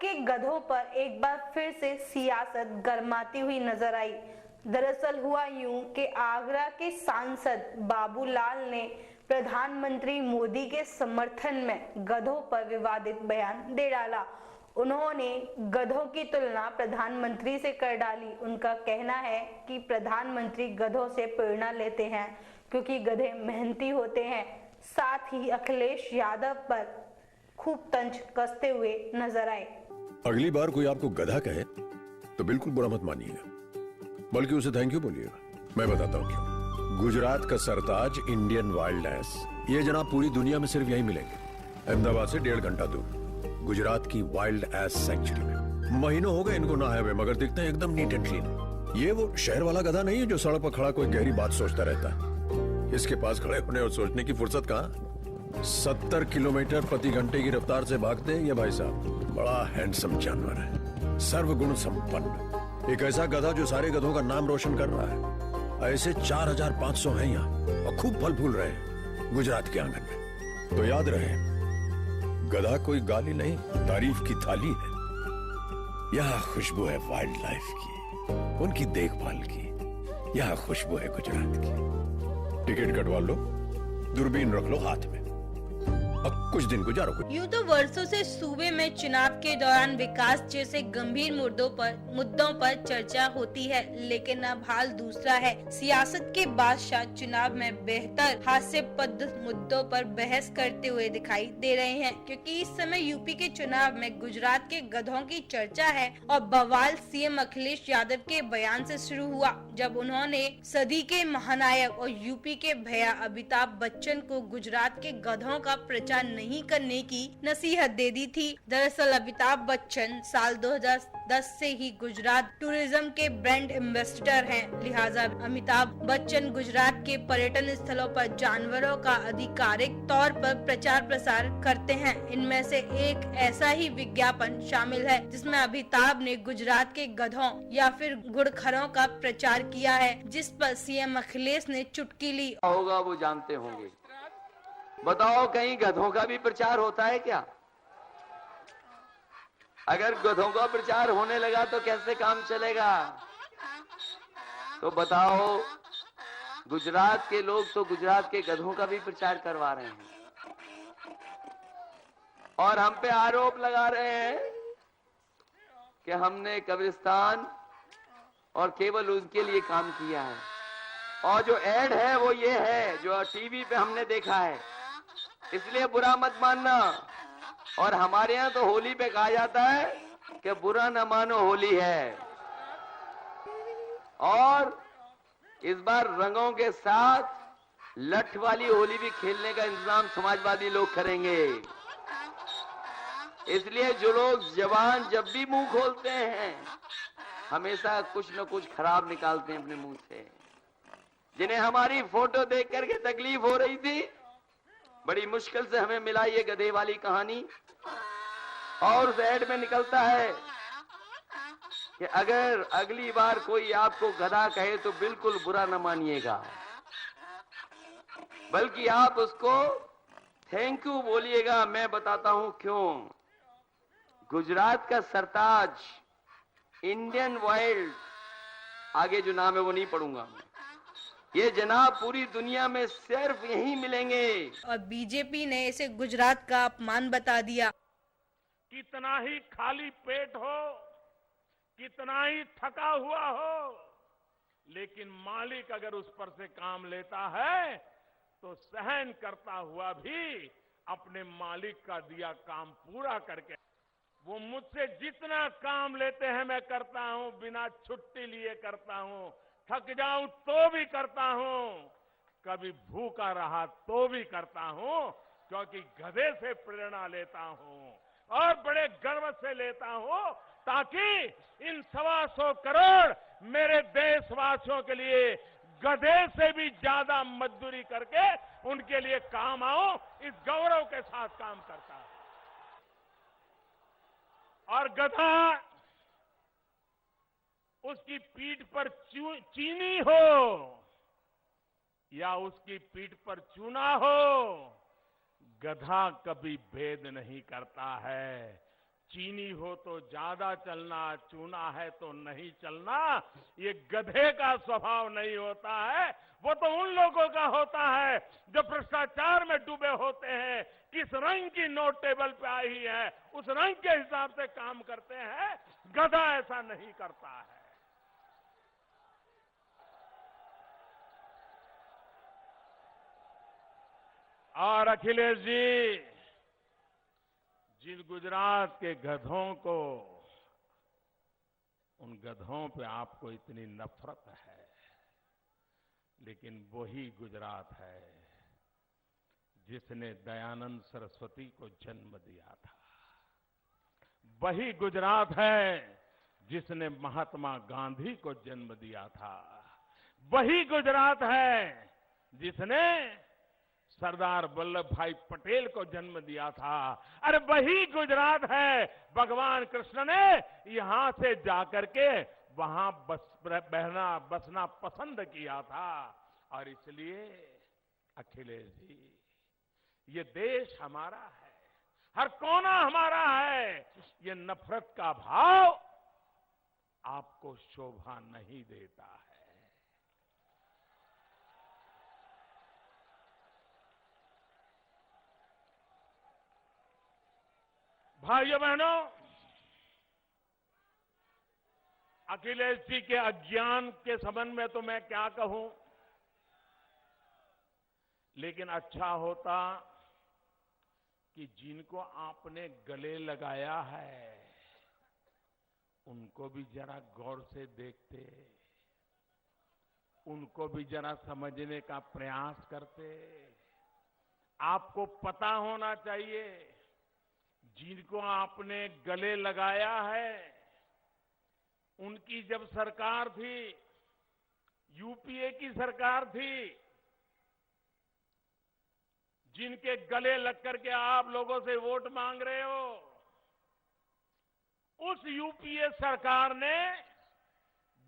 के गधों पर एक बार फिर से सियासत गरमाती हुई नजर आई। दरअसल हुआ यूं कि आगरा के सांसद बाबूलाल ने प्रधानमंत्री मोदी के समर्थन में गधों पर विवादित बयान दे डाला। उन्होंने गधों की तुलना प्रधानमंत्री से कर डाली। उनका कहना है कि प्रधानमंत्री गधों से प्रेरणा लेते हैं क्योंकि गधे मेहनती होते हैं। साथ ही अखिलेश यादव पर खूब तंज कसते हुए नजर आए। अगली बार कोई आपको गधा कहे तो बिल्कुल बुरा मत मानिएगा, बल्कि उसे थैंक यू बोलिएगा। मैं बताता हूँ क्यों। गुजरात का सरताज इंडियन वाइल्ड एस, ये जनाब पूरी दुनिया में सिर्फ यही मिलेंगे। अहमदाबाद से 1.5 घंटा दूर गुजरात की वाइल्ड एस सेंचुरी में। महीनों हो गए इनको नहाए हुए, मगर दिखते हैं एकदम नीट एंड क्लीन। ये वो शहर वाला गधा नहीं है जो सड़क पर खड़ा कोई गहरी बात सोचता रहता है। इसके पास खड़े होने और सोचने की फुर्सत कहाँ। 70 किलोमीटर प्रति घंटे की रफ्तार से भागते हैं ये भाई साहब। बड़ा हैंडसम जानवर है, सर्वगुण संपन्न। एक ऐसा गधा जो सारे गधों का नाम रोशन कर रहा है। ऐसे 4500 हैं यहाँ और खूब फल फूल रहे हैं गुजरात के आंगन में। तो याद रहे, गधा कोई गाली नहीं, तारीफ की थाली है। यहाँ खुशबू है वाइल्ड लाइफ की, उनकी देखभाल की। यहाँ खुशबू है गुजरात की। टिकट कटवा लो, दूरबीन रख लो हाथ में, अब कुछ दिन गुजारो। यूँ तो वर्षों से सूबे में चुनाव के दौरान विकास जैसे गंभीर मुद्दों पर चर्चा होती है, लेकिन अब हाल दूसरा है। सियासत के बादशाह चुनाव में बेहतर हास्यास्पद मुद्दों पर बहस करते हुए दिखाई दे रहे हैं, क्योंकि इस समय यूपी के चुनाव में गुजरात के गधों की चर्चा है। और बवाल सीएम अखिलेश यादव के बयान से शुरू हुआ, जब उन्होंने सदी के महानायक और यूपी के भैया अमिताभ बच्चन को गुजरात के गधों का प्रचार नहीं करने की नसीहत दे दी थी। दरअसल अमिताभ बच्चन साल 2010 से ही गुजरात टूरिज्म के ब्रांड एम्बेसडर हैं। लिहाजा अमिताभ बच्चन गुजरात के पर्यटन स्थलों पर जानवरों का आधिकारिक तौर पर प्रचार प्रसार करते हैं। इनमें से एक ऐसा ही विज्ञापन शामिल है जिसमें अमिताभ ने गुजरात के गधों या फिर घुड़खरों का प्रचार किया है, जिस पर सीएम अखिलेश ने चुटकी ली। होगा वो जानते होंगे। बताओ, कहीं गधों का भी प्रचार होता है क्या? अगर गधों का प्रचार होने लगा तो कैसे काम चलेगा? तो बताओ, गुजरात के लोग तो गुजरात के गधों का भी प्रचार करवा रहे हैं और हम पे आरोप लगा रहे हैं कि हमने कब्रिस्तान और केवल उनके लिए काम किया है। और जो एड है वो ये है जो टीवी पे हमने देखा है, इसलिए बुरा मत मानना। और हमारे यहाँ तो होली पे कहा जाता है कि बुरा न मानो होली है। और इस बार रंगों के साथ लठ वाली होली भी खेलने का इंतजाम समाजवादी लोग करेंगे। इसलिए जो लोग जवान जब भी मुंह खोलते हैं हमेशा कुछ न कुछ खराब निकालते हैं अपने मुंह से। जिन्हें हमारी फोटो देख करके तकलीफ हो रही थी, बड़ी मुश्किल से हमें मिला ये गधे वाली कहानी। और उस ऐड में निकलता है कि अगर अगली बार कोई आपको गधा कहे तो बिल्कुल बुरा न मानिएगा, बल्कि आप उसको थैंक यू बोलिएगा। मैं बताता हूं क्यों। गुजरात का सरताज इंडियन वाइल्ड, आगे जो नाम है वो नहीं पढ़ूंगा मैं, ये जनाब पूरी दुनिया में सिर्फ यहीं मिलेंगे। और बीजेपी ने इसे गुजरात का अपमान बता दिया। कितना ही खाली पेट हो, कितना ही थका हुआ हो, लेकिन मालिक अगर उस पर से काम लेता है तो सहन करता हुआ भी अपने मालिक का दिया काम पूरा करके, वो मुझसे जितना काम लेते हैं मैं करता हूं, बिना छुट्टी लिए करता हूं, थक जाऊं तो भी करता हूं, कभी भूखा रहा तो भी करता हूं, क्योंकि गधे से प्रेरणा लेता हूं और बड़े गर्व से लेता हूं, ताकि इन 125 करोड़ मेरे देशवासियों के लिए गधे से भी ज्यादा मजदूरी करके उनके लिए काम आऊं, इस गौरव के साथ काम करता हूं। और गधा उसकी पीठ पर चीनी हो या उसकी पीठ पर चूना हो, गधा कभी भेद नहीं करता है। चीनी हो तो ज्यादा चलना, चूना है तो नहीं चलना, ये गधे का स्वभाव नहीं होता है। वो तो उन लोगों का होता है जो भ्रष्टाचार में डूबे होते हैं। किस रंग की नोट टेबल पे आई है उस रंग के हिसाब से काम करते हैं। गधा ऐसा नहीं करता है। और अखिलेश जी, जिन गुजरात के गधों को, उन गधों पे आपको इतनी नफरत है, लेकिन वही गुजरात है जिसने दयानंद सरस्वती को जन्म दिया था। वही गुजरात है जिसने महात्मा गांधी को जन्म दिया था। वही गुजरात है जिसने सरदार वल्लभ भाई पटेल को जन्म दिया था। अरे वही गुजरात है भगवान कृष्ण ने यहां से जाकर के वहां बसना पसंद किया था। और इसलिए अखिलेश जी, ये देश हमारा है, हर कोना हमारा है। ये नफरत का भाव आपको शोभा नहीं देता है। भाइयों बहनों, अखिलेश जी के अज्ञान के संबंध में तो मैं क्या कहूं, लेकिन अच्छा होता कि जिनको आपने गले लगाया है उनको भी जरा गौर से देखते, उनको भी जरा समझने का प्रयास करते। आपको पता होना चाहिए, जिनको आपने गले लगाया है उनकी जब सरकार थी, यूपीए की सरकार थी, जिनके गले लग करके आप लोगों से वोट मांग रहे हो, उस यूपीए सरकार ने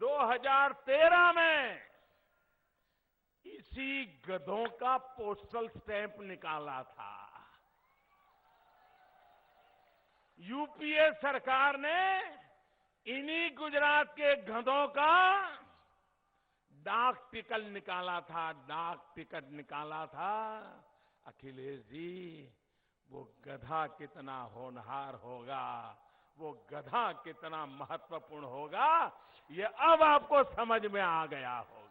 2013 में इसी गधों का पोस्टल स्टैंप निकाला था। यूपीए सरकार ने इन्हीं गुजरात के गधों का डाक टिकट निकाला था, डाक टिकट निकाला था। अखिलेश जी, वो गधा कितना होनहार होगा, वो गधा कितना महत्वपूर्ण होगा, ये अब आपको समझ में आ गया होगा।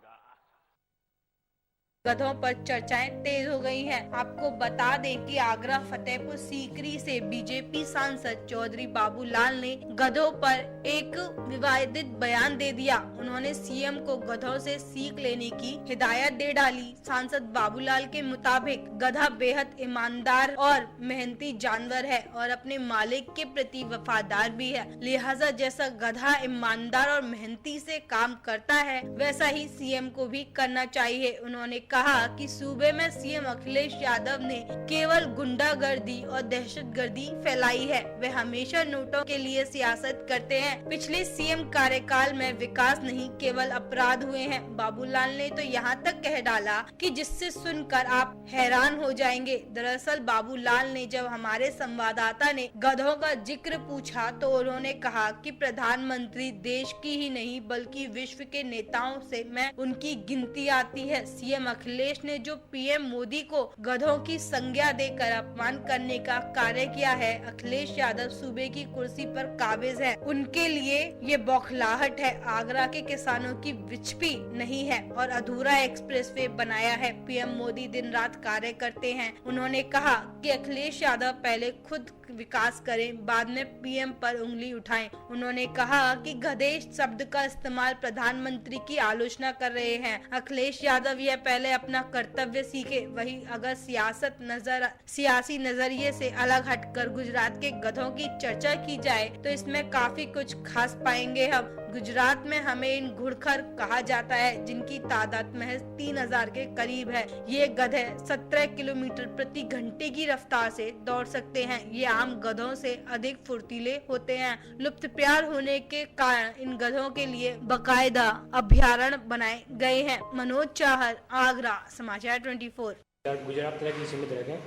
गधों पर चर्चाएं तेज हो गई हैं। आपको बता दें कि आगरा फतेहपुर सीकरी से बीजेपी सांसद चौधरी बाबूलाल ने गधों पर एक विवादित बयान दे दिया। उन्होंने सीएम को गधों से सीख लेने की हिदायत दे डाली। सांसद बाबूलाल के मुताबिक गधा बेहद ईमानदार और मेहनती जानवर है और अपने मालिक के प्रति वफादार भी है। लिहाजा जैसा गधा ईमानदार और मेहनती से काम करता है, वैसा ही सीएम को भी करना चाहिए। उन्होंने कहा कि सूबे में सीएम अखिलेश यादव ने केवल गुंडागर्दी और दहशतगर्दी फैलाई है। वे हमेशा नोटों के लिए सियासत करते हैं। पिछले सीएम कार्यकाल में विकास नहीं, केवल अपराध हुए हैं। बाबूलाल ने तो यहाँ तक कह डाला कि जिससे सुनकर आप हैरान हो जाएंगे। दरअसल बाबूलाल ने जब हमारे संवाददाता ने गधों का जिक्र पूछा तो उन्होंने कहा कि प्रधानमंत्री देश की ही नहीं बल्कि विश्व के नेताओं से मैं उनकी गिनती आती है। सीएम अखिलेश ने जो पीएम मोदी को गधों की संज्ञा देकर अपमान करने का कार्य किया है, अखिलेश यादव सूबे की कुर्सी पर काबिज है। उनके लिए ये बौखलाहट है। आगरा के किसानों की विचपी नहीं है और अधूरा एक्सप्रेसवे बनाया है। पीएम मोदी दिन रात कार्य करते हैं। उन्होंने कहा कि अखिलेश यादव पहले खुद विकास करें, बाद में पीएम पर उंगली उठाएं। उन्होंने कहा कि गधे शब्द का इस्तेमाल प्रधानमंत्री की आलोचना कर रहे हैं। अखिलेश यादव यह पहले अपना कर्तव्य सीखे। वही अगर सियासी नजरिए से अलग हटकर गुजरात के गधों की चर्चा की जाए तो इसमें काफी कुछ खास पाएंगे हम। गुजरात में हमें इन घुड़खर कहा जाता है, जिनकी तादाद महज 3000 के करीब है। ये गधे 17 किलोमीटर प्रति घंटे की रफ्तार से दौड़ सकते हैं। ये आम गधों से अधिक फुर्तीले होते हैं। लुप्त प्यार होने के कारण इन गधों के लिए बाकायदा अभ्यारण्य बनाए गए हैं। मनोज चाहर, आगरा, समाचार 24। गुजरात तक ही सीमित रखें,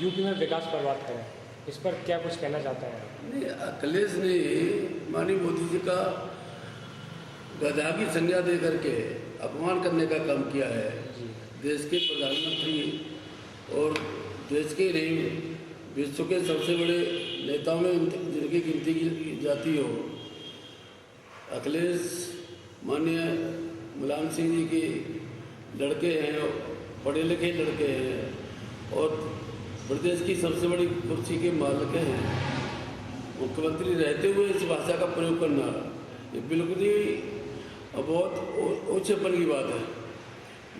यूपी में विकास पर बात करें। इस पर क्या कुछ कहना चाहते हैं? नहीं, अखिलेश ने माननीय मोदी जी का गधा की संज्ञा दे करके अपमान करने का काम किया है। देश के प्रधानमंत्री और देश के नहीं विश्व के सबसे बड़े नेताओं में जिनकी गिनती की जाती हो, अखिलेश माननीय मुलायम सिंह जी के लड़के हैं, पढ़े लिखे लड़के हैं और प्रदेश की सबसे बड़ी कुर्सी के मालिक हैं। मुख्यमंत्री रहते हुए इस भाषा का प्रयोग करना ये बिल्कुल ही बहुत ओछेपन की बात है।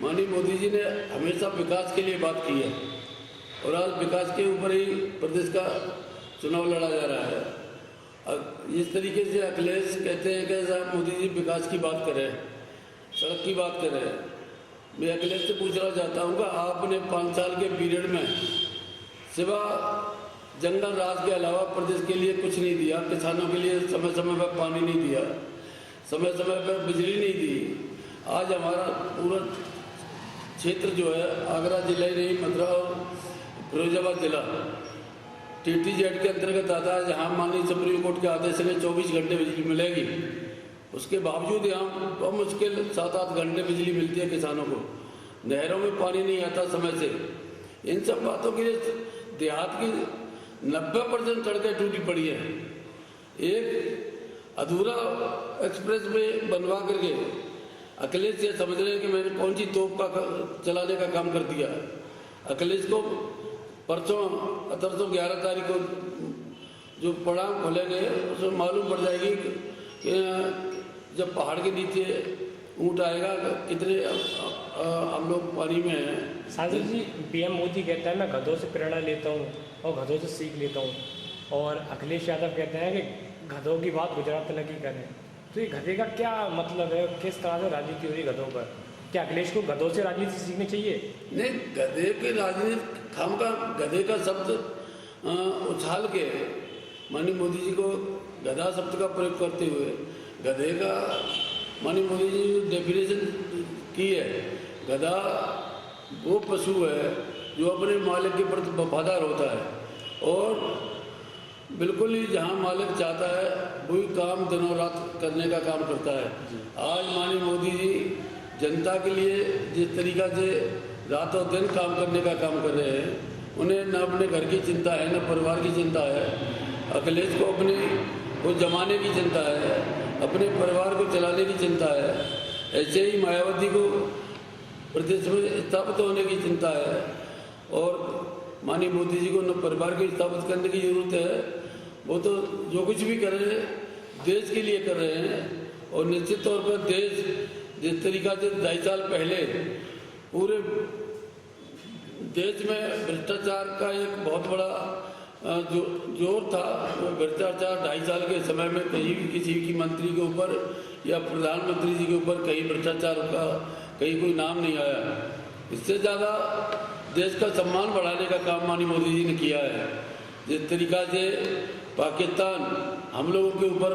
माननीय मोदी जी ने हमेशा विकास के लिए बात की है और आज विकास के ऊपर ही प्रदेश का चुनाव लड़ा जा रहा है। अब इस तरीके से अखिलेश कहते हैं कि साहब मोदी जी विकास की बात करें, सड़क की बात करें। मैं अखिलेश से पूछना चाहता हूँ कि आपने 5 साल के पीरियड में सिवा जंगल राज के अलावा प्रदेश के लिए कुछ नहीं दिया। किसानों के लिए समय समय पर पानी नहीं दिया, समय समय पर बिजली नहीं दी। आज हमारा पूरा क्षेत्र जो है आगरा जिला ही नहीं, मथुरा और फिरोजाबाद जिला TTZ के अंतर्गत आता है, जहाँ माननीय सुप्रीम कोर्ट के आदेश में 24 घंटे बिजली मिलेगी। उसके बावजूद यहाँ तो मुश्किल 7-8 घंटे बिजली मिलती है किसानों को। नहरों में पानी नहीं आता समय से। इन सब बातों के लिए देहात की 90% सड़कें टूटी पड़ी है। एक अधूरा एक्सप्रेस में बनवा करके अखिलेश ये समझ रहे हैं कि मैंने कौन सी तोप का चलाने का काम कर दिया। अखिलेश को परसों 11 तारीख को जो पड़ाव खोलेंगे उसमें मालूम पड़ जाएगी कि जब पहाड़ के नीचे ऊँट आएगा कितने हम लोग पानी में हैं। सांसद जी, PM मोदी कहता है मैं गधों से प्रेरणा लेता हूँ और गधों से सीख लेता हूँ, और अखिलेश यादव कहते हैं कि गधों की बात गुजरात तक ही करें। तो ये गधे का क्या मतलब है? किस तरह से राजनीति हो रही गधों पर? क्या अखिलेश को गधों से राजनीति सीखनी चाहिए? नहीं, गधे की राजनीति खाम का गधे का शब्द उछाल के माननीय मोदी जी को गधा शब्द का प्रयोग करते हुए गधे का माननीय मोदी जी ने डेफिनेशन की है। गधा वो पशु है जो अपने मालिक के प्रति वफादार होता है और बिल्कुल ही जहाँ मालिक चाहता है वही काम दिनों रात करने का काम करता है। आज माननीय मोदी जी जनता के लिए जिस तरीका से रातों दिन काम करने का काम कर रहे हैं, उन्हें न अपने घर की चिंता है न परिवार की चिंता है। अखिलेश को अपने को जमाने की चिंता है, अपने परिवार को चलाने की चिंता है। ऐसे ही मायावती को प्रदेश में स्थापित होने की चिंता है और माननीय मोदी जी को न परिवार को स्थापित करने की जरूरत है। वो तो जो कुछ भी कर रहे हैं देश के लिए कर रहे हैं और निश्चित तौर पर देश जिस तरीका से 2.5 साल पहले पूरे देश में भ्रष्टाचार का एक बहुत बड़ा जो जोर था, वो भ्रष्टाचार 2.5 साल के समय में कहीं भी किसी की मंत्री के ऊपर या प्रधानमंत्री जी के ऊपर कहीं भ्रष्टाचार का कहीं कोई नाम नहीं आया। इससे ज़्यादा देश का सम्मान बढ़ाने का काम माननीय मोदी जी ने किया है। जिस तरीका से पाकिस्तान हम लोगों के ऊपर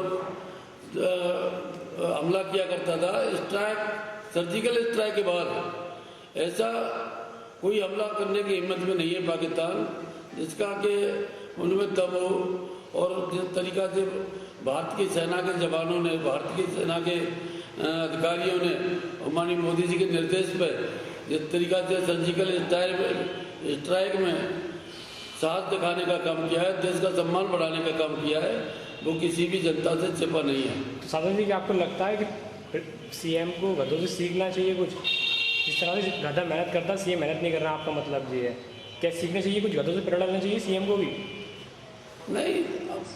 हमला किया करता था, स्ट्राइक सर्जिकल स्ट्राइक के बाद ऐसा कोई हमला करने की हिम्मत में नहीं है पाकिस्तान जिसका कि उनमें दम हो। और जिस तरीका से भारत की सेना के जवानों ने, भारत की सेना के अधिकारियों ने और माननीय मोदी जी के निर्देश पर जिस तरीका से सर्जिकल स्ट्राइक में साथ दिखाने का काम किया है, देश का सम्मान बढ़ाने का काम किया है, वो किसी भी जनता से छिपा नहीं है। तो सांसद जी, क्या आपको लगता है कि CM को गधों से सीखना चाहिए कुछ? जिस तरह से गधा मेहनत करता है, CM मेहनत नहीं कर रहा, आपका मतलब ये है? क्या सीखना चाहिए कुछ, गधों से प्रेरणा लेना चाहिए CM को भी? नहीं,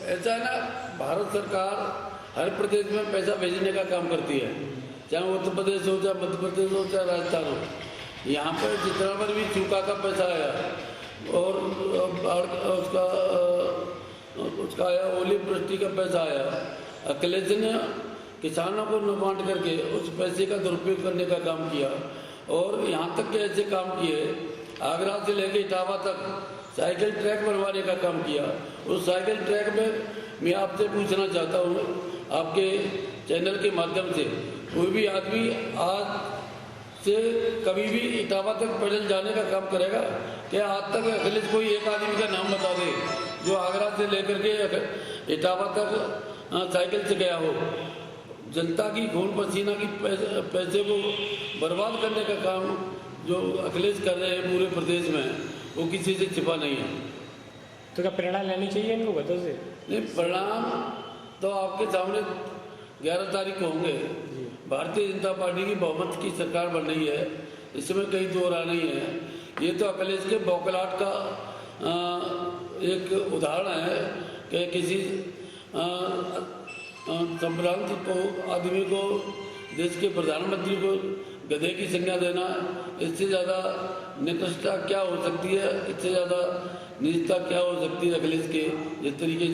ऐसा है ना, भारत सरकार हर प्रदेश में पैसा भेजने का काम करती है, चाहे उत्तर प्रदेश हो, चाहे मध्य प्रदेश हो, चाहे राजस्थान हो। यहाँ पर जितना पर भी चूका का पैसा आया और उसका आया, ओली वृष्टि का पैसा आया, अखिलेश ने किसानों को न बांट करके उस पैसे का दुरुपयोग करने का काम किया। और यहाँ तक के ऐसे काम किए, आगरा से लेके इटावा तक साइकिल ट्रैक बनवाने का काम किया। उस साइकिल ट्रैक में मैं आपसे पूछना चाहता हूँ, आपके चैनल के माध्यम से, कोई भी आदमी आज से कभी भी इटावा तक पैदल जाने का काम करेगा? क्या आज तक अखिलेश कोई एक आदमी का नाम बता दे जो आगरा से लेकर के इटावा तक साइकिल से गया हो। जनता की खून पसीना की पैसे को बर्बाद करने का काम जो अखिलेश कर रहे हैं पूरे प्रदेश में, वो किसी से छिपा नहीं है। तो क्या प्रेरणा लेनी चाहिए इनको गधों से? नहीं, परिणाम तो आपके सामने 11 तारीख को होंगे। भारतीय जनता पार्टी की बहुमत की सरकार बन रही है, इसमें कहीं दो राय नहीं है। ये तो अखिलेश के बौखलाहट का एक उदाहरण है कि किसी संभ्रांत आदमी को, देश के प्रधानमंत्री को गधे की संज्ञा देना, इससे ज़्यादा निकृष्टता क्या हो सकती है, इससे ज़्यादा निजता क्या हो सकती है अखिलेश के जिस तरीके